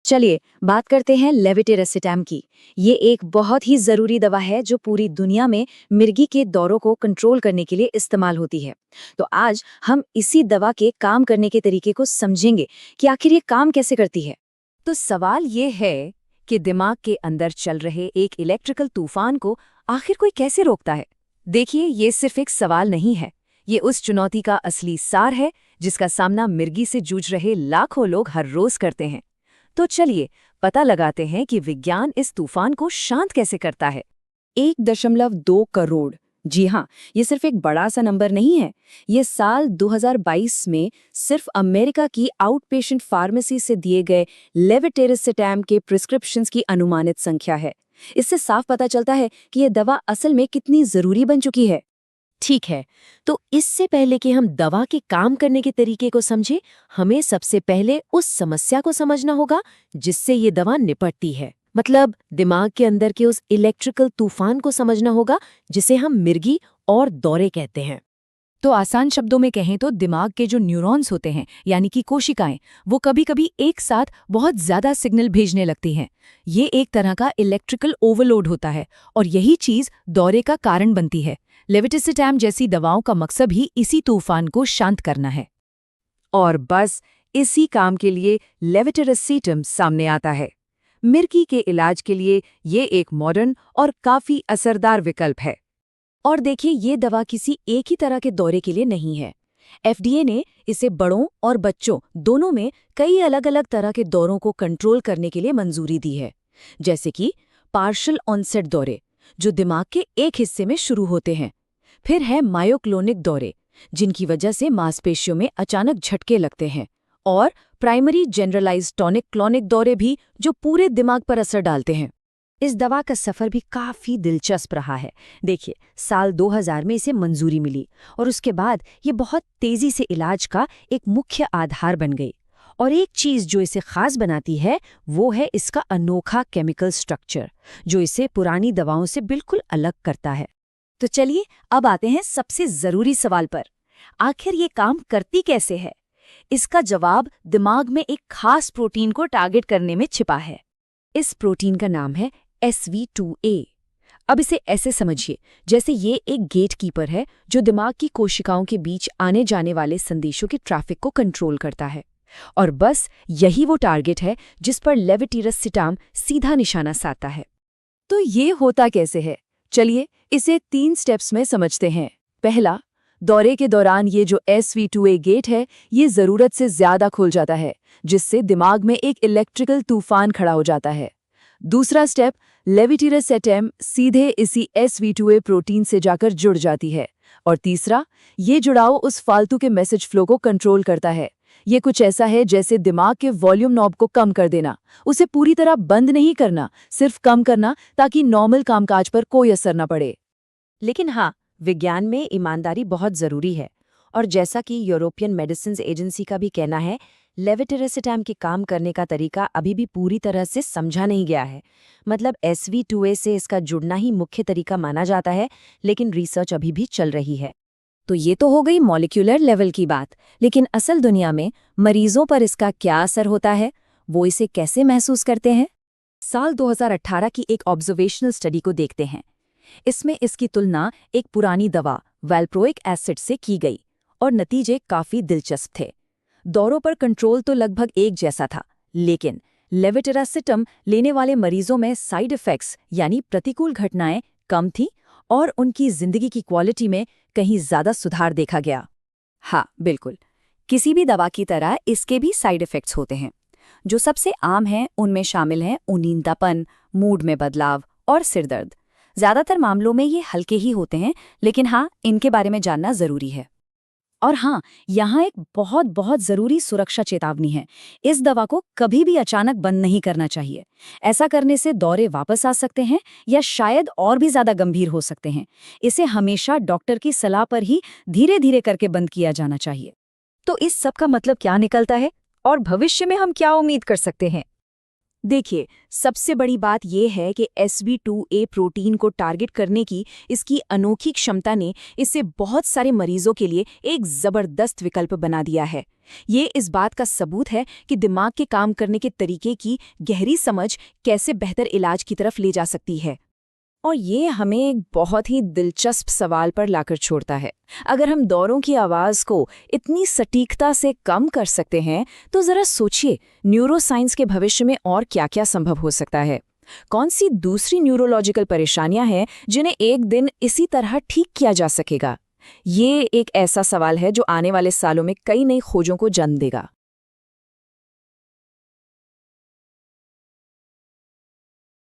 चलिए बात करते हैं लेविटिरसिटैम की। ये एक बहुत ही ज़रूरी दवा है जो पूरी दुनिया में मिर्गी के दौरों को कंट्रोल करने के लिए इस्तेमाल होती है। तो आज हम इसी दवा के काम करने के तरीके को समझेंगे कि आखिर ये काम कैसे करती है। तो सवाल ये है कि दिमाग के अंदर चल रहे एक इलेक्ट्रिकल तूफान को आखिर कोई कैसे रोकता है। देखिए, ये सिर्फ एक सवाल नहीं है, ये उस चुनौती का असली सार है जिसका सामना मिर्गी से जूझ रहे लाखों लोग हर रोज करते हैं। तो चलिए पता लगाते हैं कि विज्ञान इस तूफान को शांत कैसे करता है। 1.2 करोड़, जी हाँ, ये सिर्फ एक बड़ा सा नंबर नहीं है। ये साल 2022 में सिर्फ अमेरिका की आउट पेशेंट फार्मेसी से दिए गए लेविटिरसिटैम के प्रिस्क्रिप्शंस की अनुमानित संख्या है। इससे साफ पता चलता है कि ये दवा असल में कितनी जरूरी बन चुकी है। ठीक है, तो इससे पहले कि हम दवा के काम करने के तरीके को समझें, हमें सबसे पहले उस समस्या को समझना होगा जिससे ये दवा निपटती है। मतलब दिमाग के अंदर के उस इलेक्ट्रिकल तूफान को समझना होगा जिसे हम मिर्गी और दौरे कहते हैं। तो आसान शब्दों में कहें तो दिमाग के जो न्यूरॉन्स होते हैं यानी कि कोशिकाएं, वो कभी-कभी एक साथ बहुत ज्यादा सिग्नल भेजने लगती हैं। ये एक तरह का इलेक्ट्रिकल ओवरलोड होता है और यही चीज दौरे का कारण बनती है। लेविटिरसिटैम जैसी दवाओं का मकसद ही इसी तूफान को शांत करना है। और बस इसी काम के लिए लेविटिरसिटैम सामने आता है। मिर्गी के इलाज के लिए ये एक मॉडर्न और काफी असरदार विकल्प है। और देखिए, ये दवा किसी एक ही तरह के दौरे के लिए नहीं है। FDA ने इसे बड़ों और बच्चों दोनों में कई अलग-अलग तरह के दौरों को कंट्रोल करने के लिए मंजूरी दी है। जैसे कि पार्शियल ऑनसेट दौरे, जो दिमाग के एक हिस्से में शुरू होते हैं। फिर है मायोक्लोनिक दौरे, जिनकी वजह से मांसपेशियों में अचानक झटके लगते हैं। और प्राइमरी जनरलाइज्ड टॉनिक क्लॉनिक दौरे भी, जो पूरे दिमाग पर असर डालते हैं। इस दवा का सफ़र भी काफ़ी दिलचस्प रहा है। देखिए, साल 2000 में इसे मंजूरी मिली और उसके बाद ये बहुत तेज़ी से इलाज का एक मुख्य आधार बन गई। और एक चीज़ जो इसे खास बनाती है वो है इसका अनोखा केमिकल स्ट्रक्चर, जो इसे पुरानी दवाओं से बिल्कुल अलग करता है। तो चलिए अब आते हैं सबसे ज़रूरी सवाल पर। आखिर ये काम करती कैसे है? इसका जवाब दिमाग में एक खास प्रोटीन को टारगेट करने में छिपा है। इस प्रोटीन का नाम है SV2A। अब इसे ऐसे समझिए जैसे ये एक गेटकीपर है जो दिमाग की कोशिकाओं के बीच आने जाने वाले संदेशों के ट्रैफिक को कंट्रोल करता है। और बस यही वो टारगेट है जिस पर लेविटिरसिटैम सीधा निशाना साधता है। तो ये होता कैसे है? चलिए इसे 3 स्टेप्स में समझते हैं। पहला, दौरे के दौरान ये जो SV2A गेट है, ये ज़रूरत से ज़्यादा खुल जाता है, जिससे दिमाग में एक इलेक्ट्रिकल तूफान खड़ा हो जाता है। दूसरा स्टेप, लेविटिरसिटैम सीधे इसी SV2A प्रोटीन से जाकर जुड़ जाती है। और तीसरा, ये जुड़ाव उस फालतू के मैसेज फ्लो को कंट्रोल करता है। ये कुछ ऐसा है जैसे दिमाग के वॉल्यूम नॉब को कम कर देना। उसे पूरी तरह बंद नहीं करना, सिर्फ कम करना, ताकि नॉर्मल कामकाज पर कोई असर न पड़े। लेकिन हाँ, विज्ञान में ईमानदारी बहुत ज़रूरी है। और जैसा कि यूरोपियन मेडिसिन्स एजेंसी का भी कहना है, लेविटिरसिटैम के काम करने का तरीका अभी भी पूरी तरह से समझा नहीं गया है। मतलब SV2A से इसका जुड़ना ही मुख्य तरीका माना जाता है, लेकिन रिसर्च अभी भी चल रही है। तो ये तो हो गई मॉलिक्यूलर लेवल की बात, लेकिन असल दुनिया में मरीजों पर इसका क्या असर होता है? वो इसे कैसे महसूस करते हैं? साल 2018 की एक ऑब्जर्वेशनल स्टडी को देखते हैं। इसमें इसकी तुलना एक पुरानी दवा वैल्प्रोइक एसिड से की गई और नतीजे काफी दिलचस्प थे। दौरों पर कंट्रोल तो लगभग एक जैसा था, लेकिन लेविटिरसिटैम लेने वाले मरीजों में साइड इफेक्ट्स यानी प्रतिकूल घटनाएं कम थीं और उनकी जिंदगी की क्वालिटी में कहीं ज्यादा सुधार देखा गया। हाँ, बिल्कुल, किसी भी दवा की तरह इसके भी साइड इफेक्ट्स होते हैं। जो सबसे आम हैं उनमें शामिल हैं उनींदापन, मूड में बदलाव और सिरदर्द। ज्यादातर मामलों में ये हल्के ही होते हैं, लेकिन हाँ, इनके बारे में जानना जरूरी है। और हाँ, यहाँ एक बहुत बहुत ज़रूरी सुरक्षा चेतावनी है। इस दवा को कभी भी अचानक बंद नहीं करना चाहिए। ऐसा करने से दौरे वापस आ सकते हैं या शायद और भी ज़्यादा गंभीर हो सकते हैं। इसे हमेशा डॉक्टर की सलाह पर ही धीरे धीरे करके बंद किया जाना चाहिए। तो इस सब का मतलब क्या निकलता है और भविष्य में हम क्या उम्मीद कर सकते हैं? देखिए, सबसे बड़ी बात यह है कि SV2A प्रोटीन को टारगेट करने की इसकी अनोखी क्षमता ने इसे बहुत सारे मरीजों के लिए एक जबरदस्त विकल्प बना दिया है। ये इस बात का सबूत है कि दिमाग के काम करने के तरीके की गहरी समझ कैसे बेहतर इलाज की तरफ ले जा सकती है। और ये हमें एक बहुत ही दिलचस्प सवाल पर लाकर छोड़ता है। अगर हम दौरों की आवाज़ को इतनी सटीकता से कम कर सकते हैं, तो ज़रा सोचिए न्यूरोसाइंस के भविष्य में और क्या-क्या संभव हो सकता है। कौन सी दूसरी न्यूरोलॉजिकल परेशानियां हैं जिन्हें एक दिन इसी तरह ठीक किया जा सकेगा? ये एक ऐसा सवाल है जो आने वाले सालों में कई नई खोजों को जन्म देगा।